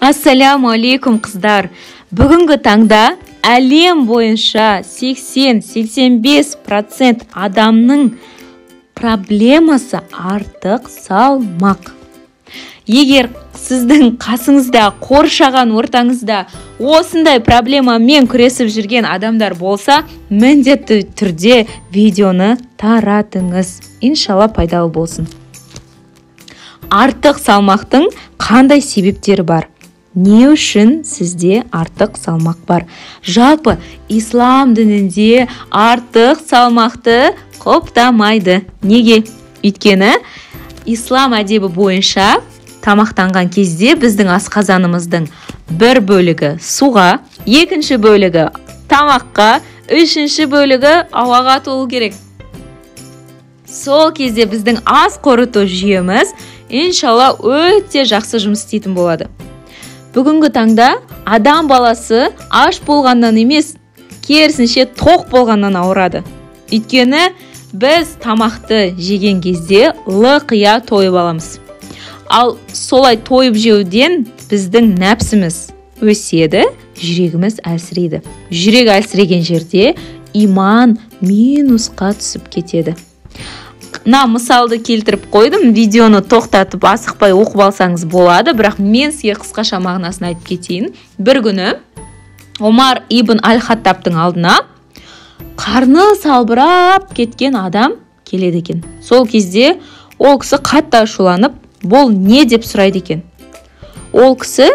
Ассаляму алейкум қыздар. Бүгінгі таңда әлем бойынша 80-85% адамның проблемасы артық салмақ. Егер сіздің қасыңызда, қоршаған ортаңызда осындай проблемамен күресіп жүрген адамдар болса, міндетті түрде видеоны таратыңыз. Иншалла пайдалы болсын. Артық салмақтың қандай себептері бар? Не үшін сізде артық салмақ бар? Жалпы ислам дінінде артық салмақты құптамайды. Неге? Өйткені ислам әдебі бойынша тамақтанған кезде біздің асқазанымыздың бір бөлігі суға, екінші бөлігі тамаққа, үшінші бөлігі ауаға толу керек. Сол кезде біздің ас қорыту жүйеміз иншалла өте жақсы жұмыс істейтін болады. Бүгінгі таңда адам баласы аш болғаннан емес, керісінше тоқ болғаннан ауырады. Өйткені біз тамақты жеген кезде лықия тойып аламыз. Ал солай тойып жеуден біздің нәпсіміз өседі, жүрегіміз әлсірейді. Жүрек әлсіреген жерде иман минусқа түсіп кетеді. Мысалды келтіріп қойдым, видеоны тоқтатып асықпай оқып алсаңыз болады, бірақ мен сізге қысқаша мағынасын айтып кетейін. Бір күні Омар ибн Аль-Хаттабтың алдына қарны салбырап кеткен адам келеді екен. Сол кезде ол кісі қатты ашуланып, бұл не деп сұрайды екен. Ол кісі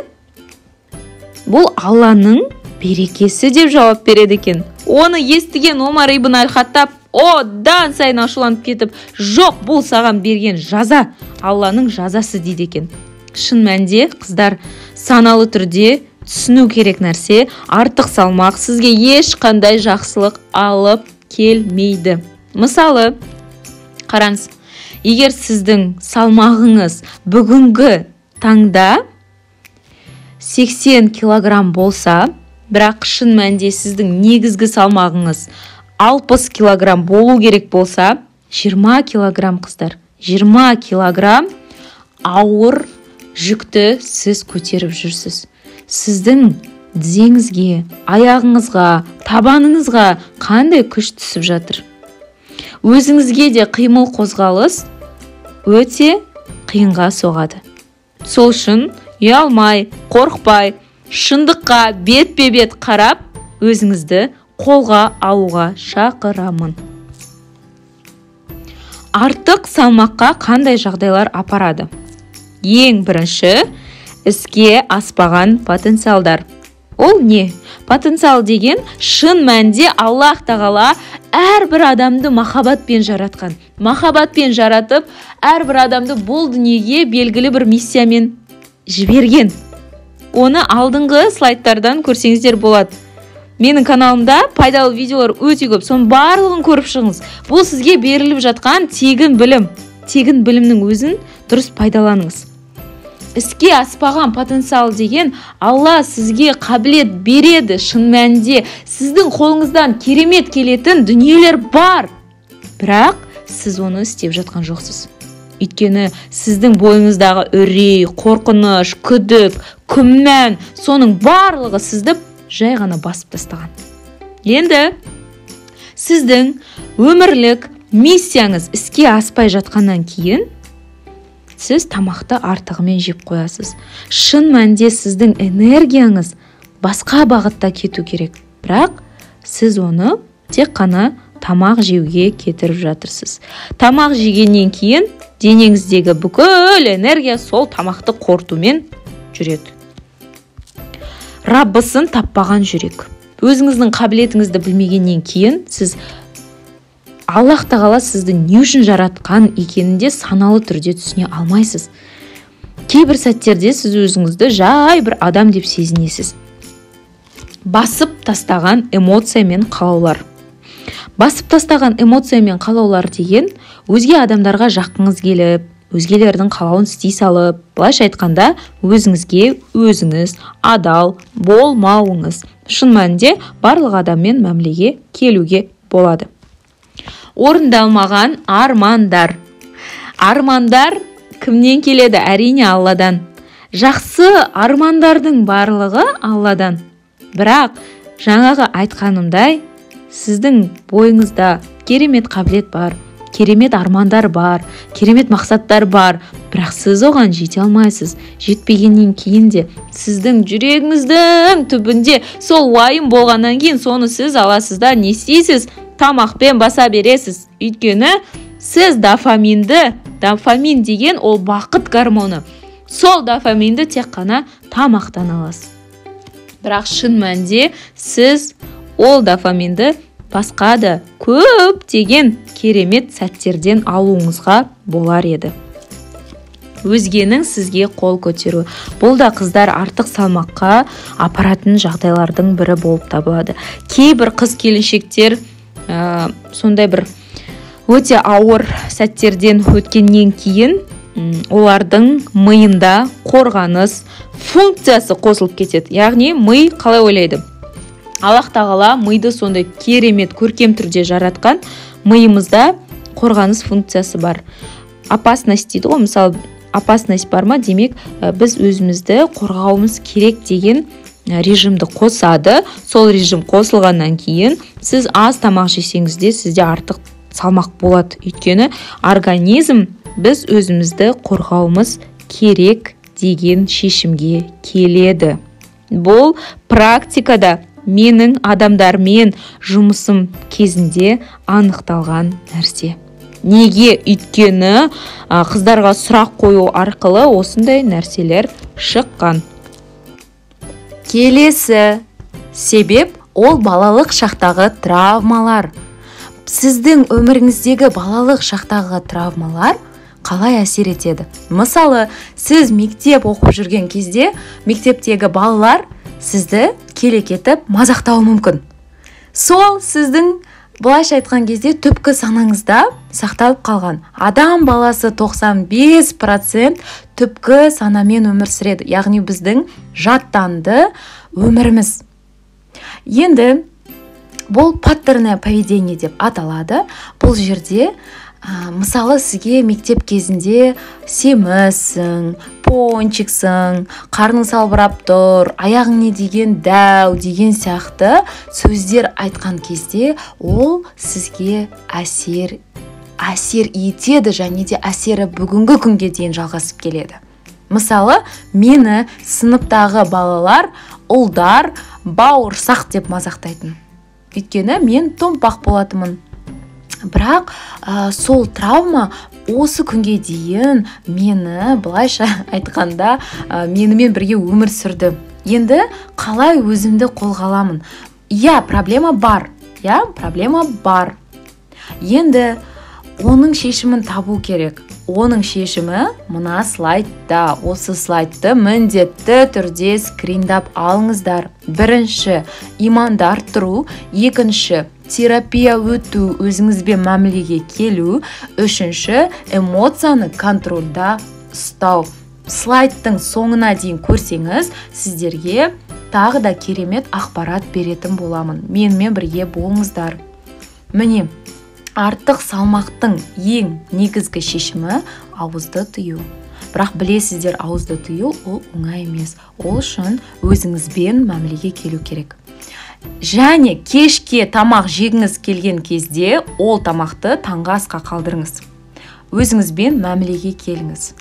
бұл Алланың берекесі деп жауап береді екен. Оны естіген Омар ибн Аль-Хаттаб одан сайын ашуланып кетіп, жоқ, бұл саған берген жаза, Алланың жазасы дейді екен. Шын мәнінде қыздар, саналы түрде түсіну керек нәрсе, артық салмақ сізге ешқандай жақсылық алып келмейді. Мысалы, қараңыз, егер сіздің салмағыңыз бүгінгі таңда 80 килограмм болса, бірақ шын мәнінде сіздің негізгі салмағыңыз 60 килограмм болу керек болса, 20 килограмм қыздар, 20 килограмм ауыр жүкті сіз көтеріп жүрсіз. Сіздің тізеңізге, аяғыңызға, табаныңызға қандай күш түсіп жатыр? Өзіңізге де қимыл қозғалыс өте қиынға соғады. Сол үшін ұялмай, қорықпай, шындыққа бетпе-бет қарап, өзіңізді қолға алуға шақырамын. Артық салмаққа қандай жағдайлар апарады? Ең бірінші, іске аспаған потенциалдар. Ол не? Потенциал деген шын мәнде Аллах тағала әрбір адамды махаббатпен жаратқан. Махаббатпен жаратып, әрбір адамды бұл дүниеге белгілі бір миссиямен жіберген. Оны алдыңғы слайдтардан көрсеңіздер болады. Менің каналымда пайдалы видеолар өте көп, соның барлығын көріп шығыңыз. Бұл сізге беріліп жатқан тегін білім. Тегін білімнің өзін дұрыс пайдаланыңыз. Іске аспаған потенциал деген Алла сізге қабілет береді. Шын мәнінде сіздің қолыңыздан керемет келетін дүниелер бар. Бірақ сіз оны істеп жатқан жоқсыз. Өйткені сіздің бойыңыздағы үрей, қорқыныш, күдік, күмән, соның барлығы сізді жай ғана басып тастаған. Енді сіздің өмірлік миссияңыз іске аспай жатқаннан кейін сіз тамақты артығымен жеп қоясыз. Шын мәнінде сіздің энергияңыз басқа бағытта кету керек. Бірақ сіз оны тек қана тамақ жеуге кетіріп жатырсыз. Тамақ жегеннен кейін денеңіздегі бүкіл энергия сол тамақты қорытумен жүреді. Раббысын таппаған жүрек. Өзіңіздің қабілетіңізді білмегеннен кейін сіз Аллах тағала сізді не үшін жаратқан екенінде саналы түрде түсіне алмайсыз. Кейбір сәттерде сіз өзіңізді жай бір адам деп сезінесіз. Басып тастаған эмоция мен қалаулар. Басып тастаған эмоция мен қалаулар деген өзге адамдарға жаққыңыз келіп, өзгелердің қалауын істей салып, былайша айтқанда өзіңізге өзіңіз адал болмауыңыз. Шын мәнінде барлық адаммен мәмілеге келуге болады. Орындалмаған армандар. Армандар кімнен келеді? Әрине Алладан. Жақсы армандардың барлығы Алладан. Бірақ жаңағы айтқанымдай, сіздің бойыңызда керемет қабілет бар, керемет армандар бар, керемет мақсаттар бар, бірақ сіз оған жете алмайсыз. Жетпегеннен кейін де сіздің жүрегіңіздің түбінде сол уайым болғаннан кейін соны сіз аласыз да не істейсіз? Тамақпен баса бересіз. Өйткені сіз дофамин деген ол бақыт гормоны. Сол дофаминді тек қана тамақтан аласыз. Бірақ шын мәнінде сіз ол дофаминді басқа да көптеген керемет сәттерден алуыңызға болар еді. Өзгенің сізге қол көтеру. Бұл да қыздар артық салмаққа апаратын жағдайлардың бірі болып табылады. Кейбір қыз келіншектер сондай бір өте ауыр сәттерден өткеннен кейін олардың миында қорғаныс функциясы қосылып кетеді. Яғни ми қалай ойлайды? Аллах тағала миды сондай керемет көркем түрде жаратқан, миымызда қорғаныс функциясы бар. Опасность дейді ғой, мысалы опасность бар ма, демек біз өзімізді қорғауымыз керек деген режимді қосады. Сол режим қосылғаннан кейін сіз аз тамақ жесеңіз де сізде артық салмақ болады. Өйткені организм біз өзімізді қорғауымыз керек деген шешімге келеді. Бұл практикада менің адамдармен жұмысым кезінде анықталған нәрсе. Неге? Өйткені қыздарға сұрақ қою арқылы осындай нәрселер шыққан. Келесі себеп ол балалық шақтағы травмалар. Сіздің өміріңіздегі балалық шақтағы травмалар қалай әсер етеді? Мысалы, сіз мектеп оқып жүрген кезде мектептегі балалар сізді келекетіп мазақтауы мүмкін. Сол сіздің былайша айтқан кезде түпкі санаңызда сақталып қалған. Адам баласы 95% түпкі санамен өмір сүреді. Яғни біздің жаттанды өміріміз. Енді бұл паттерное поведение деп аталады. Бұл жерде мысалы сізге мектеп кезінде семізсің, пончиксің, қарның салбырап тұр, аяғың не деген дәу деген сияқты сөздер айтқан кезде ол сізге әсер етеді және де әсері бүгінгі күнге дейін жалғасып келеді. Мысалы, мені сыныптағы балалар, ұлдар бауырсақ деп мазақтайтын. Өйткені мен томпақ болатынмын. Бірақ сол травма осы күнге дейін мені былайша айтқанда менімен бірге өмір сүрді. Енді қалай өзімді қолға аламын? Проблема бар. Енді оның шешімін табу керек. Оның шешімі мына слайдта. Осы слайдты міндетті түрде скриндап алыңыздар. Бірінші, иманды арттыру. Екінші, терапия өту, өзіңізбен мәмілеге келу. Үшінші, эмоцияны контрольда ұстау. Слайдтың соңына дейін көрсеңіз, сіздерге тағы да керемет ақпарат беретін боламын. Менімен бірге болыңыздар. Міне, артық салмақтың ең негізгі шешімі ауызды тыю. Бірақ білесіздер, ауызды тыю ол оңай емес. Ол үшін өзіңізбен мәмілеге келу керек. Және кешке тамақ жегіңіз келген кезде ол тамақты таңғы асқа қалдырыңыз. Өзіңізбен мәмілеге келіңіз.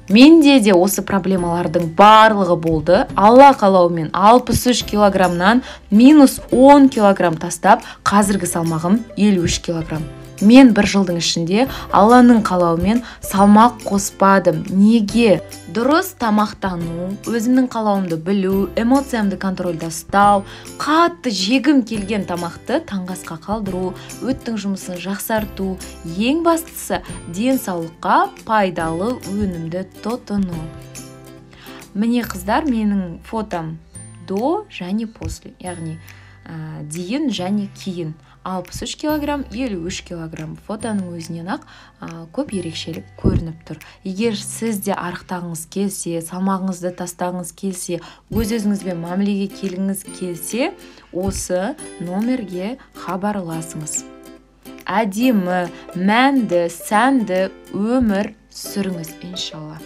Менде де осы проблемалардың барлығы болды. Алла қалауымен 63 килограммнан минус 10 килограмм тастап, қазіргі салмағым 53 килограмм. Мен бір жылдың ішінде Алланың қалауымен салмақ қоспадым. Неге? Дұрыс тамақтану, өзімнің қалауымды білу, эмоциямды контрольда ұстау, қатты жегім келген тамақты таңғы асқа қалдыру, өттің жұмысын жақсарту, ең бастысы денсаулыққа пайдалы өнімді тұтыну. Міне қыздар, менің фотом до және после, яғни дейін және кейін. 63 килограмм, 53 килограмм. Фотоның өзінен ақ көп ерекшелік көрініп тұр. Егер сізде арықтағыңыз келсе, салмағыңызды тастағыңыз келсе, өз-өзіңізбен мәмілеге келіңіз келсе, осы номерге хабарласыңыз. Әдемі, мәнді, сәнді өмір сүріңіз, иншалла.